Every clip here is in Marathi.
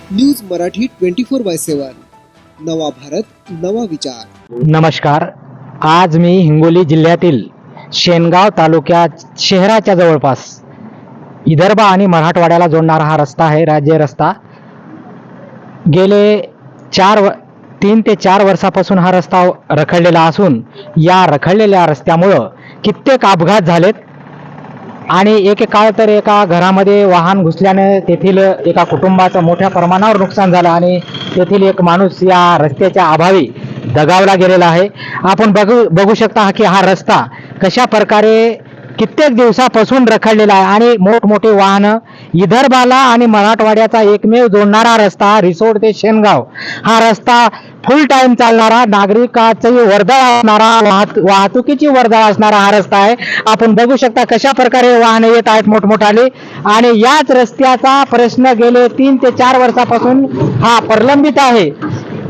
न्यूज मराठी 24/7 नवा भारत नवा विचार। नमस्कार, आज मी हिंगोली जिल्ह्यातील शेनगाव तालुक्यात शहराच्या जवळपास विदर्भ आणि मराठवाड्याला जोडणारा हा रस्ता आहे, राज्य रस्ता। गेले 3 ते 4 वर्षापासून हा रस्ता रखडलेला असून या रखडलेल्या रस्त्यामुळं कित्येक अपघात झालेत आणि एक काळ तर एका घरामध्ये वाहन घुसल्याने तेथील एका कुटुंबाचं मोठ्या प्रमाणावर नुकसान झालं आणि तेथील एक माणूस या रस्त्याच्या अभावी दगावला गेलेला आहे। आपण बघू शकता की हा रस्ता कशा प्रकारे कित्येक दिवसापासून रखडलेला आहे आणि मोठमोठे वाहनं, विदर्भाला आणि मराठवाड्याचा एकमेव जोडणारा रस्ता रिसोड ते शेनगाव हा रस्ता फुल टाइम चालणारा, नागरिकाची वर्दळ असणारा, वाहतुकीची वर्दळ असणारा हा रस्ता आहे। आपण बघू शकता कशा प्रकारे वाहने येत आहेत मोठमोठाले आणि याच रस्त्याचा प्रश्न गेले 3 ते 4 वर्षापासून हा प्रलंबित आहे।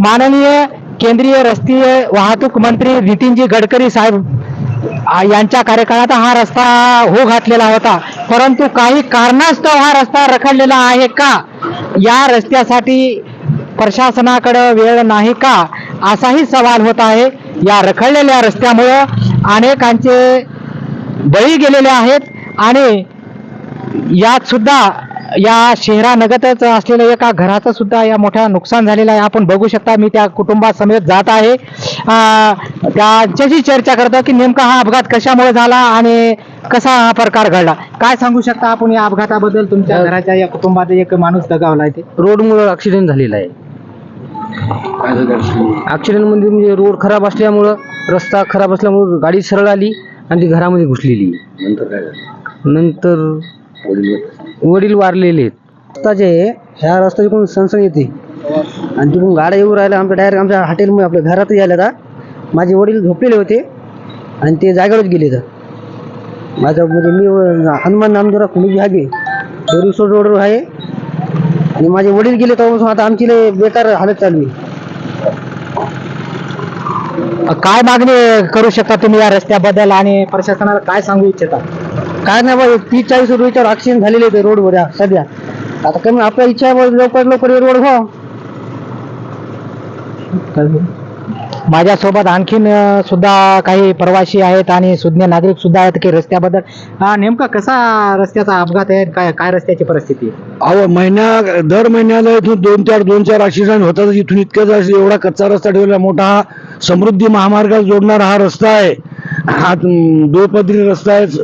माननीय केंद्रीय रस्ते वाहतूक मंत्री नितीनजी गडकरी साहेब यांच्या कार्यकाळात हा रस्ता हो घातलेला होता, परंतु काही कारणास्तव हा रस्ता रखडलेला आहे का, या रस्त्यासाठी प्रशासनाकडे वेळ नाही का, असाही सवाल होत आहे। या रखडलेल्या रस्त्यामुळे अनेकांचे बळी गेलेले आहेत आणि यात सुद्धा या शहरानगतच असलेल्या एका घराचं सुद्धा या मोठा नुकसान झालेलं आहे। आपण बघू शकता, मी त्या कुटुंबासमेत जात आहे, त्यांच्याशी चर्चा करतो की नेमका हा अपघात कशामुळे झाला आणि कसा हा प्रकार घडला। काय सांगू शकता आपण या अपघाताबद्दल? तुमच्या घराच्या या कुटुंबात एक माणूस दगावला आहे, रोडमुळे ऍक्सिडेंट झालेला आहे। ऍक्सिडेंट म्हणजे रोड खराब असल्यामुळं, रस्ता खराब असल्यामुळे गाडी सरळ आली आणि ती घरामध्ये घुसलेली। नंतर वडील वारलेले आहेत। रस्ता जे आहे, ह्या रस्त्याची कोण सणसण येते आणि तिकडून गाड्या येऊ राहिल्या आमच्या डायरेक्ट आमच्या हॉटेलमध्ये आपल्या घरात यायला का। माझे वडील झोपलेले होते आणि ते जागेवरच गेले तर माझा म्हणजे मी हनुमान नामदेवराव खुंडी हागे रिसोड रोडवर आहे आणि माझे वडील गेले तेव्हापासून आता आमची लय बेकार हालत चालू आहे। काय मागणी करू शकता तुम्ही या रस्त्याबद्दल आणि प्रशासनाला काय सांगू इच्छिता? काय नाही बा, 30-40 रुपयाच्यावर ऍक्सिडेंट झालेले ते रोडवर सध्या। आता कमी आपल्या इच्छा आहे लवकर रोड व्हावं। माझ्यासोबत आणखीन सुद्धा काही प्रवासी आहेत आणि सुज्ञ नागरिक सुद्धा आहेत की रस्त्याबद्दल नेमका कसा रस्त्याचा अपघात आहे, काय रस्त्याची परिस्थिती आहे? अहो, दर महिन्याला इथून 2-4 ऍक्सिडेंट होतात। इथून इतकंच एवढा कच्चा रस्ता ठेवला, मोठा हा समृद्धी महामार्गाला जोडणारा हा रस्ता आहे। हा दुपदरी रस्ता आहे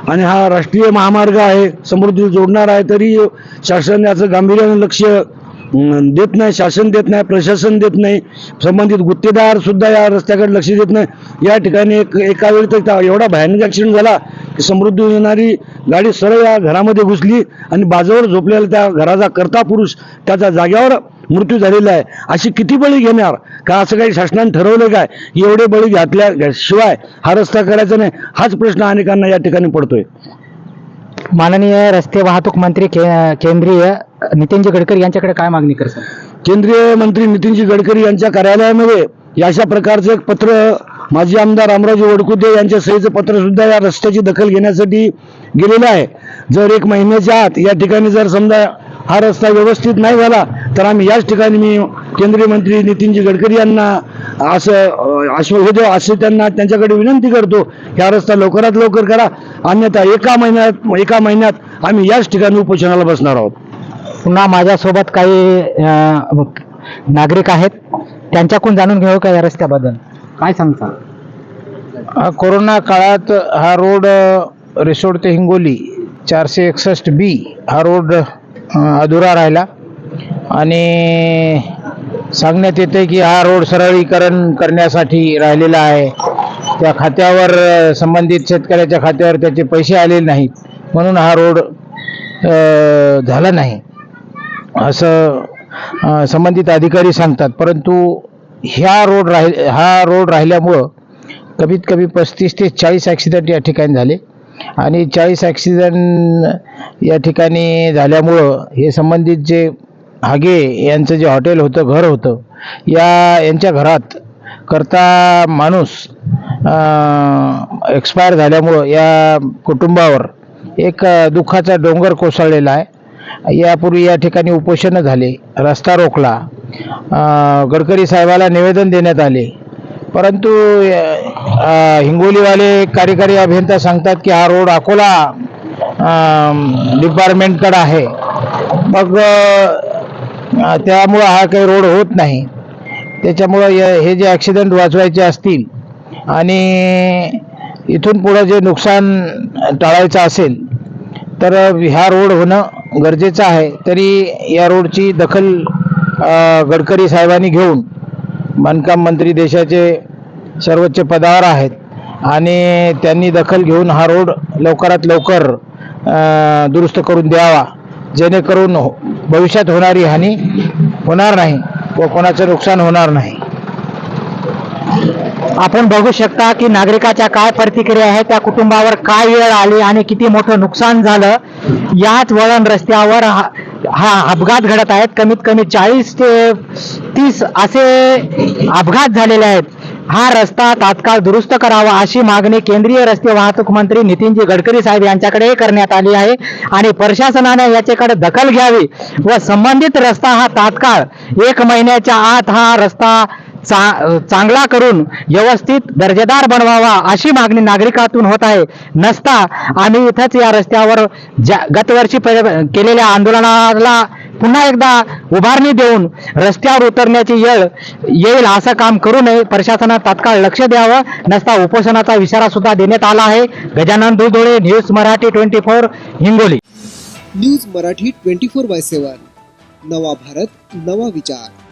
आणि हा राष्ट्रीय महामार्ग आहे, समृद्धी जोडणार आहे, तरी शासन याचं गांभीर्याने लक्ष देत नाही, शासन देत नाही, प्रशासन देत नाही, संबंधित गुत्तेदार सुद्धा या रस्त्याकडे लक्ष देत नाही। या ठिकाणी एका वेळी तर एवढा भयानक ऍक्सिडेंट झाला की समृद्धी येणारी गाडी सरळ या घरामध्ये घुसली आणि बाजूवर झोपलेला त्या घराचा कर्ता पुरुष त्याच्या जाग्यावर मृत्यू झालेला आहे। अशी किती बळी घेणार का, असं काही शासनाने ठरवलं काय? एवढे बळी घातल्याशिवाय हा रस्ता करायचा नाही, हाच प्रश्न अनेकांना या ठिकाणी पडतोय। माननीय रस्ते वाहतूक मंत्री केंद्रीय नितीनजी गडकरी यांच्याकडे काय मागणी करतात? केंद्रीय मंत्री नितीनजी गडकरी यांच्या कार्यालयामध्ये अशा प्रकारचं एक पत्र माजी आमदार रामराजे वडकुते यांच्या सहीचं पत्र सुद्धा या रस्त्याची दखल घेण्यासाठी गेलेलं आहे। जर 1 महिन्याच्या आत या ठिकाणी जर समजा हा रस्ता व्यवस्थित नाही झाला तर आम्ही याच ठिकाणी मी केंद्रीय मंत्री नितीनजी गडकरी यांना असं आश्वासन असे त्यांच्याकडे विनंती करतो की हा रस्ता लवकरात लवकर करा, अन्यथा एका महिन्यात आम्ही याच ठिकाणी उपोषणाला बसणार आहोत। पुन्हा माझ्यासोबत काही नागरिक आहेत, त्यांच्याकडून जाणून घेऊ का या रस्त्याबद्दल काय सांगता? कोरोना काळात हा रोड रिसोड ते हिंगोली 461B हा रोड अधुरा राहिला आणि सांगण्यात येते की हा रोड सरळीकरण करण्यासाठी राहिलेला आहे। त्या खात्यावर संबंधित शेतकऱ्याच्या खात्यावर त्याचे पैसे आलेले नाहीत म्हणून हा रोड झाला नाही असं संबंधित अधिकारी सांगतात। परंतु हा रोड राहिल्यामुळं कमीत कमी 35 ते 40 ॲक्सिडेंट या ठिकाणी झाले आणि 40 ॲक्सिडेंट या ठिकाणी झाल्यामुळं हे संबंधित जे हागे यांचं जे हॉटेल होतं, घर होतं, यांच्या घरात करता माणूस एक्सपायर झाल्यामुळं या कुटुंबावर एक दुःखाचा डोंगर कोसळलेला आहे यापूर्वी या ठिकाणी उपोषण झाले, रस्ता रोखला, गडकरी साहेबाला निवेदन देण्यात आले, परंतु हिंगोलीवाले कार्यकारी अभियंता सांगतात की हा रोड अकोला डिपार्टमेंटकडे आहे. मग त्यामुळं हा काही रोड होत नाही. त्याच्यामुळं हे जे ॲक्सिडेंट वाचवायचे असतील आणि इथून पुढं जे नुकसान टाळायचं असेल तर हा रोड होणं गरजेचं आहे. तरी या रोडची दखल गडकरी साहेबांनी घेऊन, बांधकाम मंत्री देशाचे सर्वोच्च पदावर आहेत आणि त्यांनी दखल घेऊन हा रोड लवकरात लवकर दुरुस्त करून द्यावा, जेणेकरून भविष्यात होणारी हानी होणार नाही व कोणाचं नुकसान होणार नाही. आपण बघू शकता की नागरिकाच्या काय प्रतिक्रिया आहे, त्या कुटुंबावर काय वेळ आली आणि किती मोठं नुकसान झालं. याच वळण रस्त्यावर हा अपघात घडत आहेत. कमीत कमी 40 ते 30 असे अपघात झालेले आहेत. हा रस्ता तात्काळ दुरुस्त करावा अशी मागणी केंद्रीय रस्ते वाहतूक मंत्री नितीनजी गडकरी साहेब यांच्याकडे करण्यात आली आहे आणि प्रशासनाने याच्याकडे दखल घ्यावी व संबंधित रस्ता हा तात्काळ 1 महिन्याच्या आत हा रस्ता चांगला करून व्यवस्थित दर्जेदार बनवावा अशी मागणी नागरिकातून होत आहे. नसता आम्ही इथंच या रस्त्यावर गतवर्षी केलेल्या आंदोलनाला पुन्हा एकदा उभारणी देऊन रस्त्यावर उतरण्याची वेळ येईल असं काम करू नये. प्रशासनाने तात्काळ लक्ष द्यावं. नसता उपोषणाचा इशारा सुद्धा देण्यात आला आहे. गजानन दुधोळे, न्यूज मराठी 24 हिंगोली. न्यूज मराठी 24/7 नवा भारत नवा विचार.